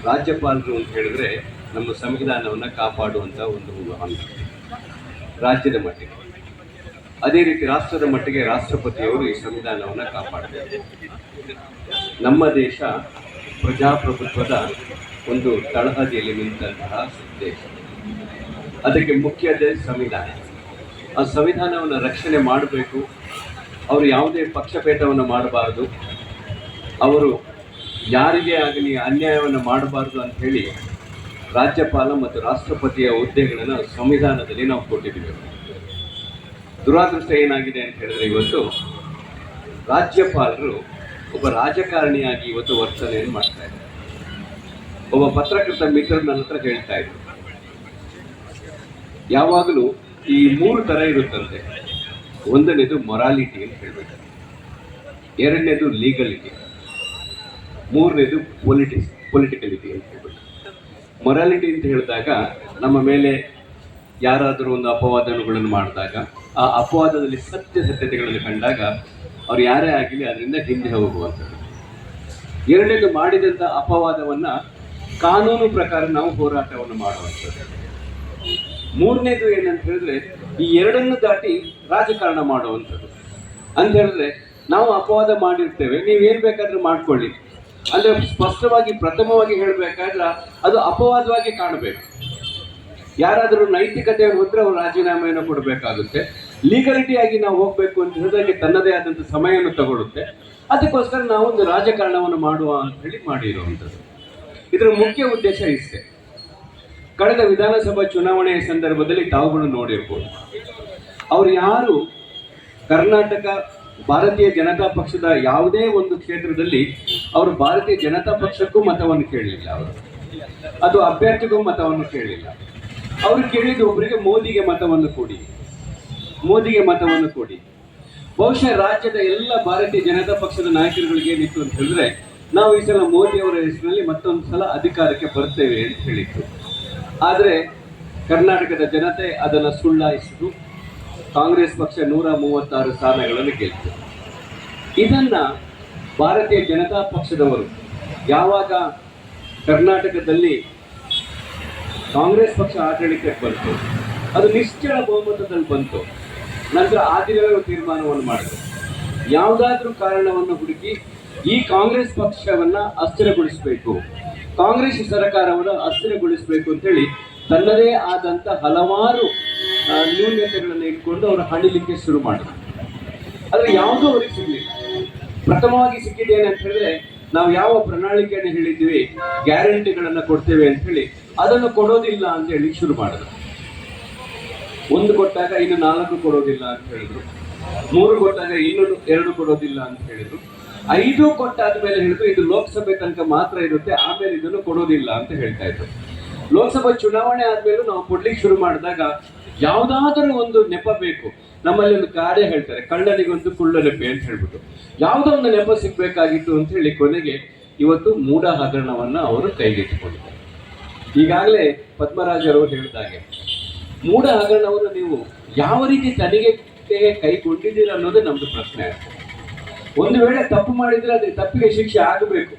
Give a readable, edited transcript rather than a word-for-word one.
ರಾಜ್ಯಪಾಲರು ಅಂತ ಹೇಳಿದ್ರೆ ನಮ್ಮ ಸಂವಿಧಾನವನ್ನು ಕಾಪಾಡುವಂಥ ಒಂದು ಹಂತ ರಾಜ್ಯದ ಮಟ್ಟಿಗೆ. ಅದೇ ರೀತಿ ರಾಷ್ಟ್ರದ ಮಟ್ಟಿಗೆ ರಾಷ್ಟ್ರಪತಿಯವರು ಈ ಸಂವಿಧಾನವನ್ನು ಕಾಪಾಡಬೇಕು. ನಮ್ಮ ದೇಶ ಪ್ರಜಾಪ್ರಭುತ್ವದ ಒಂದು ತಳಹದಿಯಲ್ಲಿ ನಿಂತಹ ದೇಶ. ಅದಕ್ಕೆ ಮುಖ್ಯತೆ ಸಂವಿಧಾನ. ಆ ಸಂವಿಧಾನವನ್ನು ರಕ್ಷಣೆ ಮಾಡಬೇಕು. ಅವರು ಯಾವುದೇ ಪಕ್ಷಭೇದವನ್ನು ಮಾಡಬಾರ್ದು, ಅವರು ಯಾರಿಗೇ ಆಗಲಿ ಅನ್ಯಾಯವನ್ನು ಮಾಡಬಾರ್ದು ಅಂತ ಹೇಳಿ ರಾಜ್ಯಪಾಲ ಮತ್ತು ರಾಷ್ಟ್ರಪತಿಯ ಹುದ್ದೆಗಳನ್ನು ಸಂವಿಧಾನದಲ್ಲಿ ನಾವು ಕೊಟ್ಟಿದ್ದೀವಿ. ದುರಾದೃಷ್ಟ ಏನಾಗಿದೆ ಅಂತ ಹೇಳಿದ್ರೆ, ಇವತ್ತು ರಾಜ್ಯಪಾಲರು ಒಬ್ಬ ರಾಜಕಾರಣಿಯಾಗಿ ಇವತ್ತು ವರ್ತನೆಯನ್ನು ಮಾಡ್ತಾ ಇದ್ದಾರೆ. ಒಬ್ಬ ಪತ್ರಕರ್ತ ಮಿತ್ರರು ನನ್ನ ಹತ್ರ ಹೇಳ್ತಾ ಇದ್ರು, ಯಾವಾಗಲೂ ಈ 3 ಥರ ಇರುತ್ತಂತೆ. ಒಂದನೇದು ಮೊರಾಲಿಟಿ ಅಂತ ಹೇಳ್ಬೇಕು, ಎರಡನೇದು ಲೀಗಲಿಟಿ, ಮೂರನೇದು ಪೊಲಿಟಿಕಲಿಟಿ ಅಂತ ಹೇಳ್ಬೇಕು. ಮೊರಾಲಿಟಿ ಅಂತ ಹೇಳಿದಾಗ ನಮ್ಮ ಮೇಲೆ ಯಾರಾದರೂ ಒಂದು ಅಪವಾದಗಳನ್ನು ಮಾಡಿದಾಗ, ಆ ಅಪವಾದದಲ್ಲಿ ಸತ್ಯತೆಗಳನ್ನು ಕಂಡಾಗ ಅವ್ರು ಯಾರೇ ಆಗಲಿ ಅದರಿಂದ ಹಿಂದೆ ಹೋಗುವಂಥದ್ದು. ಎರಡನೇದು ಮಾಡಿದಂಥ ಅಪವಾದವನ್ನು ಕಾನೂನು ಪ್ರಕಾರ ನಾವು ಹೋರಾಟವನ್ನು ಮಾಡುವಂಥದ್ದು. ಮೂರನೇದು ಏನಂತ ಹೇಳಿದ್ರೆ, ಈ ಎರಡನ್ನು ದಾಟಿ ರಾಜಕಾರಣ ಮಾಡುವಂಥದ್ದು. ಅಂತ ಹೇಳಿದ್ರೆ, ನಾವು ಅಪವಾದ ಮಾಡಿರ್ತೇವೆ, ನೀವೇನು ಬೇಕಾದ್ರೂ ಮಾಡ್ಕೊಳ್ಳಿ ಅಂದರೆ ಸ್ಪಷ್ಟವಾಗಿ ಪ್ರಥಮವಾಗಿ ಹೇಳಬೇಕಾದ್ರೆ ಅದು ಅಪವಾದವಾಗಿ ಕಾಣಬೇಕು. ಯಾರಾದರೂ ನೈತಿಕತೆಯನ್ನು ಹೋದ್ರೆ ಅವರು ರಾಜೀನಾಮೆಯನ್ನು ಕೊಡಬೇಕಾಗುತ್ತೆ. ಲೀಗಲಿಟಿಯಾಗಿ ನಾವು ಹೋಗಬೇಕು ಅಂತ ಹೇಳಿದ್ರೆ ತನ್ನದೇ ಆದಂಥ ಸಮಯವನ್ನು ತಗೊಳ್ಳುತ್ತೆ. ಅದಕ್ಕೋಸ್ಕರ ನಾವು ಒಂದು ರಾಜಕಾರಣವನ್ನು ಮಾಡುವ ಅಂತ ಹೇಳಿ ಮಾಡಿರುವಂಥದ್ದು. ಇದರ ಮುಖ್ಯ ಉದ್ದೇಶ ಇಷ್ಟೇ. ಕಳೆದ ವಿಧಾನಸಭಾ ಚುನಾವಣೆಯ ಸಂದರ್ಭದಲ್ಲಿ ತಾವುಗಳು ನೋಡಿರ್ಬೋದು, ಅವರು ಯಾರು ಕರ್ನಾಟಕ ಭಾರತೀಯ ಜನತಾ ಪಕ್ಷದ ಯಾವುದೇ ಒಂದು ಕ್ಷೇತ್ರದಲ್ಲಿ ಅವರು ಭಾರತೀಯ ಜನತಾ ಪಕ್ಷಕ್ಕೂ ಮತವನ್ನು ಕೇಳಲಿಲ್ಲ. ಅವರು ಅದು ಅಭ್ಯರ್ಥಿಗೂ ಮತವನ್ನು ಕೇಳಲಿಲ್ಲ. ಅವರು ಕೇಳಿದ್ದು ಒಬ್ಬರಿಗೆ ಮೋದಿಗೆ ಮತವನ್ನು ಕೊಡಿ, ಮೋದಿಗೆ ಮತವನ್ನು ಕೊಡಿ. ಬಹುಶಃ ರಾಜ್ಯದ ಎಲ್ಲ ಭಾರತೀಯ ಜನತಾ ಪಕ್ಷದ ನಾಯಕರುಗಳಿಗೆ ಏನಿತ್ತು ಅಂತ ಹೇಳಿದ್ರೆ, ನಾವು ಈ ಸಲ ಮೋದಿಯವರ ಹೆಸರಿನಲ್ಲಿ ಮತ್ತೊಂದು ಸಲ ಅಧಿಕಾರಕ್ಕೆ ಬರ್ತೇವೆ ಅಂತ ಹೇಳಿತ್ತು. ಆದರೆ ಕರ್ನಾಟಕದ ಜನತೆ ಅದನ್ನು ಸುಳ್ಳಾಯಿಸಿತು. ಕಾಂಗ್ರೆಸ್ ಪಕ್ಷ 136 ಸ್ಥಾನಗಳನ್ನು ಗೆಲ್ತು. ಇದನ್ನ ಭಾರತೀಯ ಜನತಾ ಪಕ್ಷದವರು ಯಾವಾಗ ಕರ್ನಾಟಕದಲ್ಲಿ ಕಾಂಗ್ರೆಸ್ ಪಕ್ಷ ಆಡಳಿತಕ್ಕೆ ಬಂತು, ಅದು ನಿಶ್ಚಲ ಬಹುಮತದಲ್ಲಿ ಬಂತು. ನಂತರ ಆ ದಿನವೇ ತೀರ್ಮಾನವನ್ನು ಮಾಡಿದ್ರು, ಯಾವುದಾದ್ರೂ ಕಾರಣವನ್ನು ಹುಡುಕಿ ಈ ಕಾಂಗ್ರೆಸ್ ಪಕ್ಷವನ್ನು ಅಸ್ಥಿರಗೊಳಿಸಬೇಕು, ಕಾಂಗ್ರೆಸ್ ಸರ್ಕಾರವನ್ನು ಅಸ್ಥಿರಗೊಳಿಸಬೇಕು ಅಂತೇಳಿ ತನ್ನದೇ ಆದಂಥ ಹಲವಾರು ನ್ಯೂನ್ಯತೆಗಳನ್ನು ಇಟ್ಕೊಂಡು ಅವರು ಹಣಿಲಿಕ್ಕೆ ಶುರು ಮಾಡಿದ್ರು. ಆದರೆ ಯಾವುದೂ ಅವರಿಗೆ ಸಿಗಲಿಲ್ಲ. ಪ್ರಥಮವಾಗಿ ಸಿಕ್ಕಿದ್ದೇನೆ ಅಂತ ಹೇಳಿದ್ರೆ, ನಾವು ಯಾವ ಪ್ರಣಾಳಿಕೆಯನ್ನು ಹೇಳಿದ್ವಿ, ಗ್ಯಾರಂಟಿಗಳನ್ನು ಕೊಡ್ತೇವೆ ಅಂತ ಹೇಳಿ ಅದನ್ನು ಕೊಡೋದಿಲ್ಲ ಅಂತ ಹೇಳಿ ಶುರು ಮಾಡಿದ್ರು. 1 ಕೊಟ್ಟಾಗ ಇನ್ನು 4 ಕೊಡೋದಿಲ್ಲ ಅಂತ ಹೇಳಿದ್ರು, 3 ಕೊಟ್ಟಾಗ ಇನ್ನು 2 ಕೊಡೋದಿಲ್ಲ ಅಂತ ಹೇಳಿದ್ರು, 5 ಕೊಟ್ಟಾದ ಮೇಲೆ ಹೇಳಿದ್ರು ಇದು ಲೋಕಸಭೆ ತನಕ ಮಾತ್ರ ಇರುತ್ತೆ, ಆಮೇಲೆ ಇದನ್ನು ಕೊಡೋದಿಲ್ಲ ಅಂತ ಹೇಳ್ತಾ ಇದ್ರು. ಲೋಕಸಭಾ ಚುನಾವಣೆ ಆದ್ಮೇಲೂ ನಾವು ಕೊಡ್ಲಿಕ್ಕೆ ಶುರು ಮಾಡಿದಾಗ ಯಾವುದಾದ್ರೂ ಒಂದು ನೆಪ ಬೇಕು. ನಮ್ಮಲ್ಲಿ ಒಂದು ಗಾದೆ ಹೇಳ್ತಾರೆ, ಕಳ್ಳನಿಗೊಂದು ಕುಳ್ಳ ನೆಪೆ ಅಂತ ಹೇಳ್ಬಿಟ್ಟು, ಯಾವುದೋ ಒಂದು ನೆಪ ಸಿಗ್ಬೇಕಾಗಿತ್ತು ಅಂತ ಹೇಳಿ ಕೊನೆಗೆ ಇವತ್ತು ಮೂಢ ಹಗರಣವನ್ನ ಅವರು ಕೈಗೆತ್ತಿಕೊಂಡಿದ್ದಾರೆ. ಈಗಾಗಲೇ ಪದ್ಮರಾಜರವರು ಹೇಳಿದಾಗೆ ಮೂಢ ಹಗರಣವನ್ನು ನೀವು ಯಾವ ರೀತಿ ತನಿಖೆಗೆ ಕೈಗೊಂಡಿದ್ದೀರ ಅನ್ನೋದೇ ನಮ್ದು ಪ್ರಶ್ನೆ ಆಗ್ತದೆ. ಒಂದು ವೇಳೆ ತಪ್ಪು ಮಾಡಿದ್ರೆ ಅದೇ ತಪ್ಪಿಗೆ ಶಿಕ್ಷೆ ಆಗಬೇಕು.